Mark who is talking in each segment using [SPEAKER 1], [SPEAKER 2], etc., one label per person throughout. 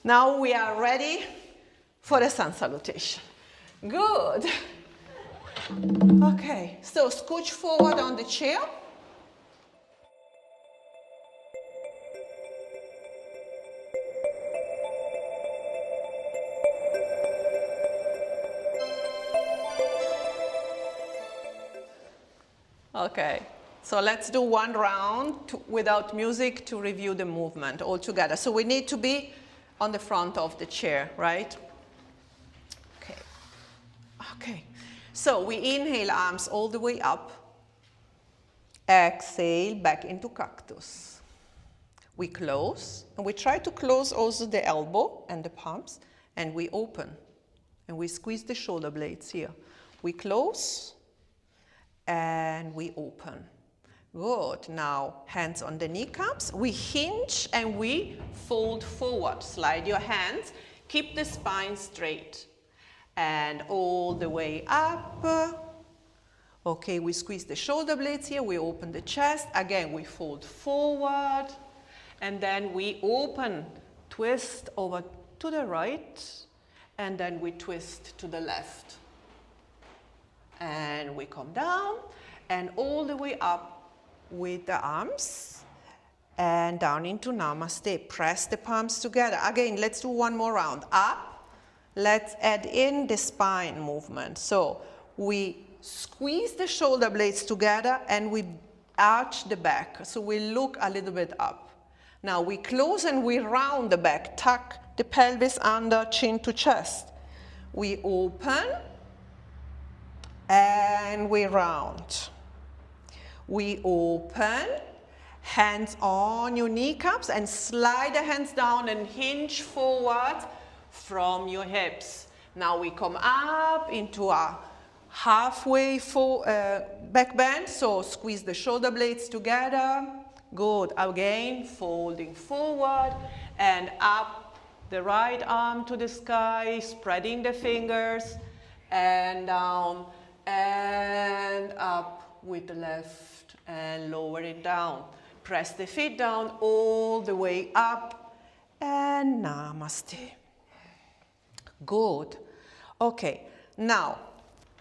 [SPEAKER 1] Now we are ready for the sun salutation. Good. Okay, so scooch forward on the chair. Okay, so let's do one round without music to review the movement all together. So we need to be on the front of the chair, right? Okay. Okay. So we inhale, arms all the way up. Exhale, back into cactus. We close, and we try to close also the elbow and the palms, and we open. And we squeeze the shoulder blades here. We close, and we open. Good. Now, hands on the kneecaps. We hinge and we fold forward. Slide your hands. Keep the spine straight. And all the way up. Okay, we squeeze the shoulder blades here. We open the chest. Again, we fold forward. And then we open, twist over to the right. And then we twist to the left. And we come down and all the way up with the arms and down into Namaste. Press the palms together. Again, let's do one more round. Up. Let's add in the spine movement. So we squeeze the shoulder blades together and we arch the back. So we look a little bit up. Now we close and we round the back. Tuck the pelvis under, chin to chest. We open. And we round. We open, hands on your kneecaps and slide the hands down and hinge forward from your hips. Now we come up into a halfway back bend, so squeeze the shoulder blades together. Good. Again, folding forward and up the right arm to the sky, spreading the fingers and down. And up with the left and lower it down. Press the feet down all the way up and Namaste. Good. Okay, now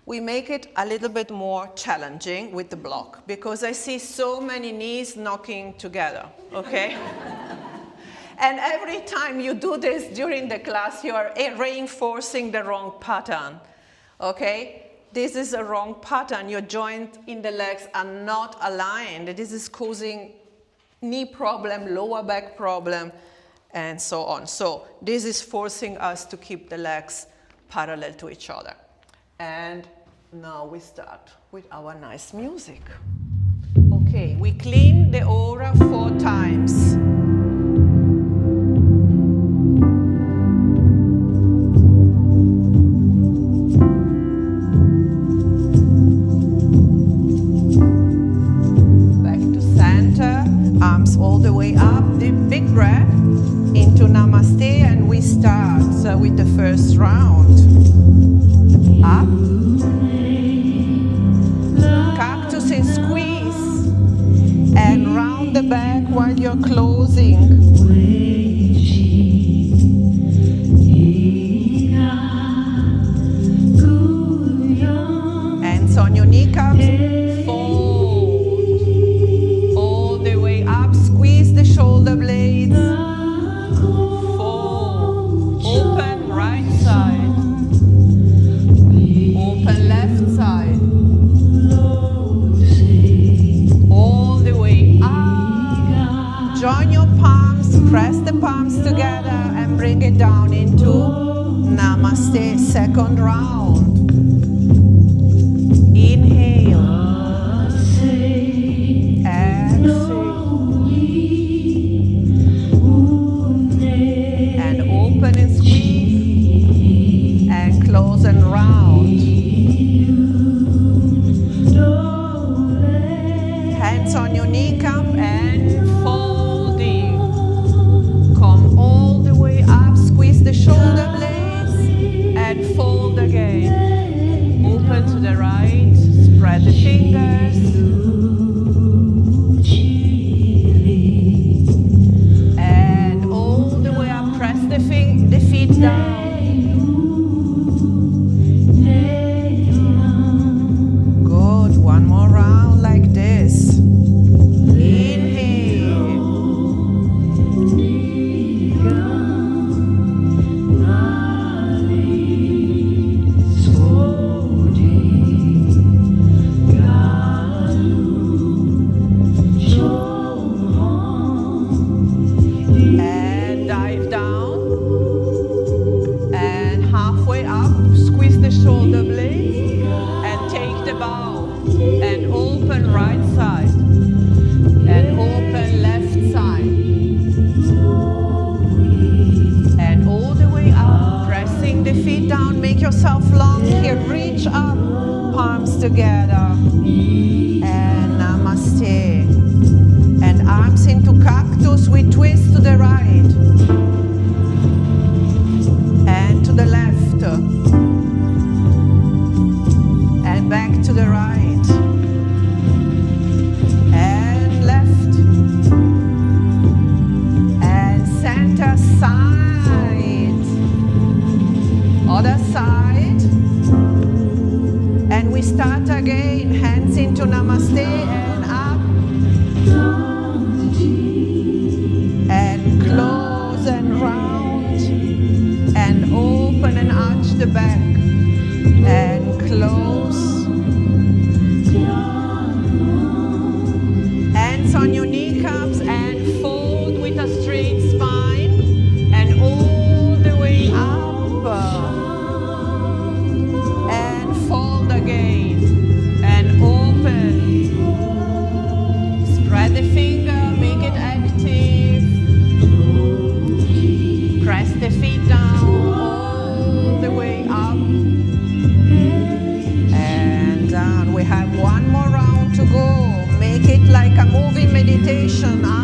[SPEAKER 1] we make it a little bit more challenging with the block because I see so many knees knocking together, okay? And every time you do this during the class, you are reinforcing the wrong pattern, okay? This is a wrong pattern. Your joints in the legs are not aligned. This is causing knee problem, lower back problem, and so on. So this is forcing us to keep the legs parallel to each other. And now we start with our nice music. Okay, we clean the aura 4 times. Arms all the way up, the big breath into Namaste, and we start with the first round. Up, cactus and squeeze, and round the back while you're closing. Hands on your kneecaps. Shoulder blades, fold, open right side, open left side, all the way up. Join your palms, press the palms together and bring it down into Namaste, second round. Inhale, exhale. Open and squeeze and close and round. Hands on your kneecap and folding. Come all the way up, squeeze the shoulder blades and fold again. the feet down. Good, one more round like this. Inhale. And dive down. And halfway up, squeeze the shoulder blades and take the bow. And open right side. And open left side. And all the way up, pressing the feet down. Make yourself long here. Reach up, palms together. And namaste. And arms into cactus. We twist to the right. And to the left. And back to the right. And left. And center side. Other side. And we start again. Hands into namaste and up. And close and round. And open and arch the back. And close. Hands on your kneecaps and fold with a straight spine. And all the way up. And fold again. And open. Spread the finger, make it active. Press the feet down all the way up. And down. We have one more round to go. Make it like a moving meditation. Up.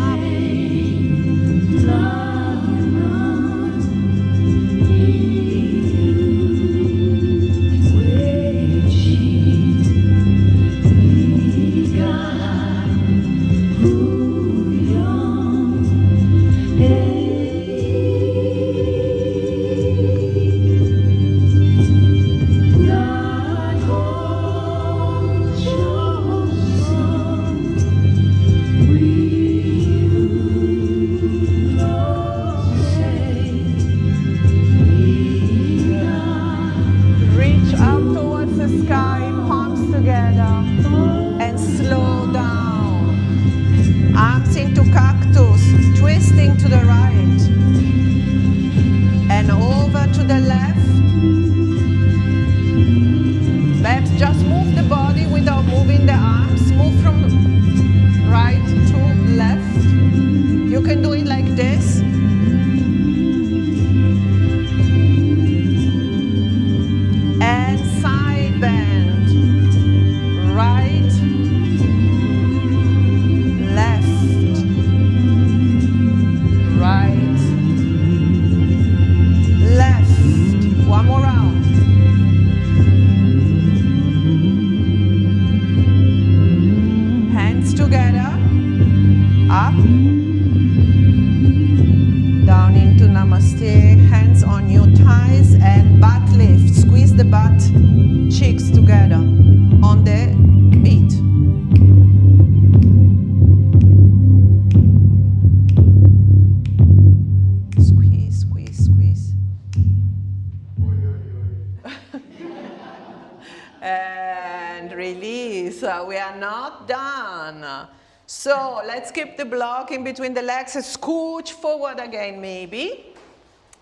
[SPEAKER 1] We are not done. So let's keep the block in between the legs and scooch forward again maybe.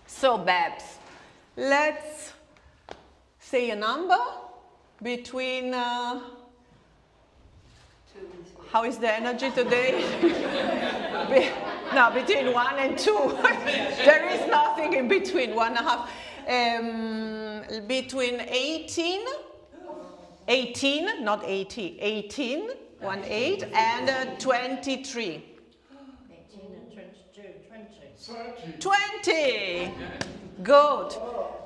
[SPEAKER 1] So Babs, let's say a number between, how is the energy today? No, between 1 and 2. There is nothing in between, 1.5. Between 18, not 80, 18, 18, and 23.
[SPEAKER 2] 18 and 22, 20.
[SPEAKER 1] 20! Good.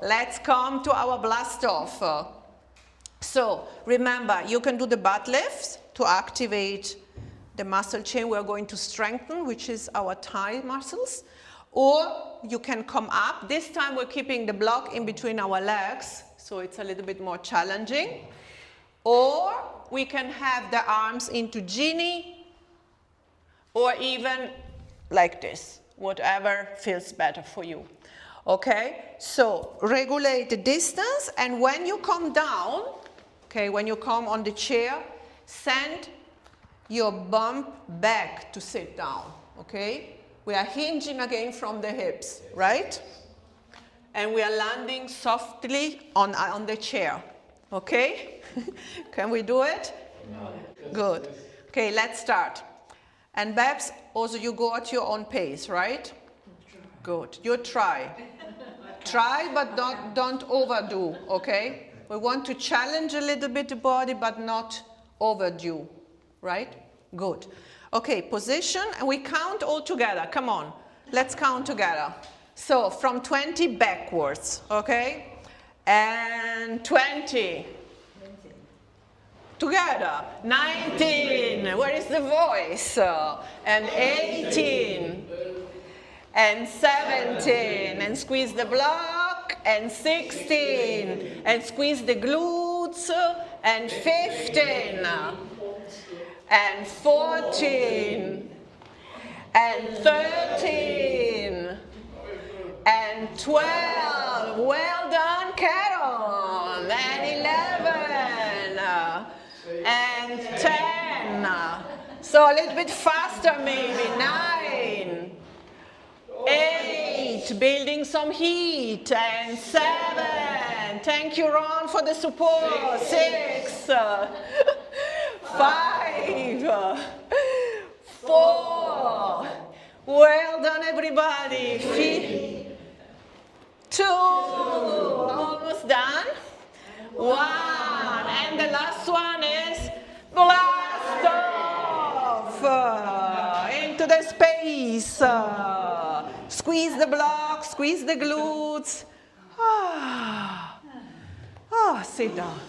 [SPEAKER 1] Let's come to our blast off. So remember, you can do the butt lifts to activate the muscle chain we're going to strengthen, which is our thigh muscles. Or you can come up. This time we're keeping the block in between our legs, so it's a little bit more challenging. Or we can have the arms into genie, or even like this, whatever feels better for you. Okay, so regulate the distance, and when you come down, okay, when you come on the chair, send your bump back to sit down, okay? We are hinging again from the hips, right? And we are landing softly on the chair, okay? Can we do it? Good. Okay, let's start. And Babs, also you go at your own pace, right? Good. You try. Try, but don't overdo, okay? We want to challenge a little bit the body, but not overdo, right? Good. Okay, position, and we count all together. Come on, let's count together. So, from 20 backwards, okay? And 20. Together. 19. Where is the voice? And 18. And 17, and squeeze the block, and 16, and squeeze the glutes, and 15, and 14, and 13, and 12, well done Carol, and 11, and 10, so a little bit faster maybe, 9, 8, building some heat, and 7, thank you Ron for the support, 6, 5, 4, well done everybody, 2, almost done, 1, and the last one is blast off, into the space. Squeeze the block, squeeze the glutes. Sit down.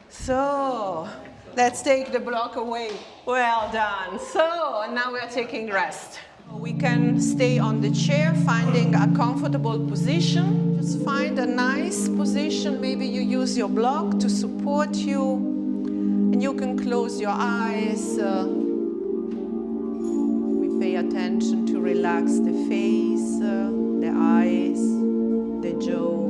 [SPEAKER 1] So, let's take the block away. Well done. So, and now we are taking rest. We can stay on the chair, finding a comfortable position. Just find a nice position. Maybe you use your block to support you. And you can close your eyes. Pay attention to relax the face, the eyes, the jaw.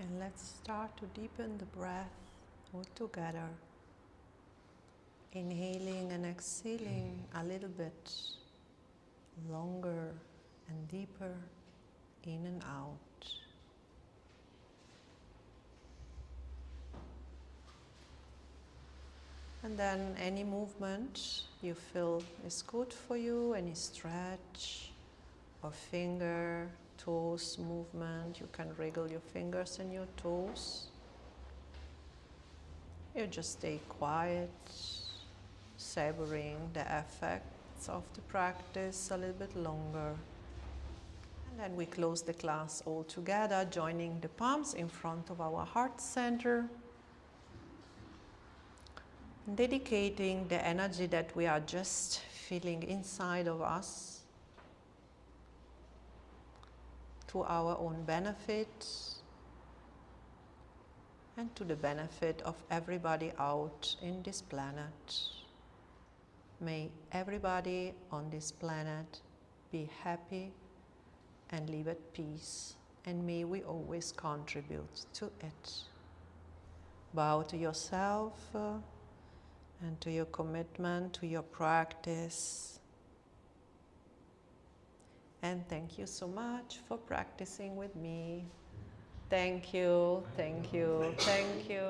[SPEAKER 1] And let's start to deepen the breath all together. Inhaling and exhaling a little bit longer and deeper, in and out. And then any movement you feel is good for you, any stretch or finger, toes movement, you can wriggle your fingers and your toes. You just stay quiet, savoring the effects of the practice a little bit longer. And then we close the class all together, joining the palms in front of our heart center. Dedicating the energy that we are just feeling inside of us to our own benefit and to the benefit of everybody out in this planet. May everybody on this planet be happy and live at peace, and may we always contribute to it. Bow to yourself and to your commitment, to your practice. And thank you so much for practicing with me. Thank you, thank you, thank you.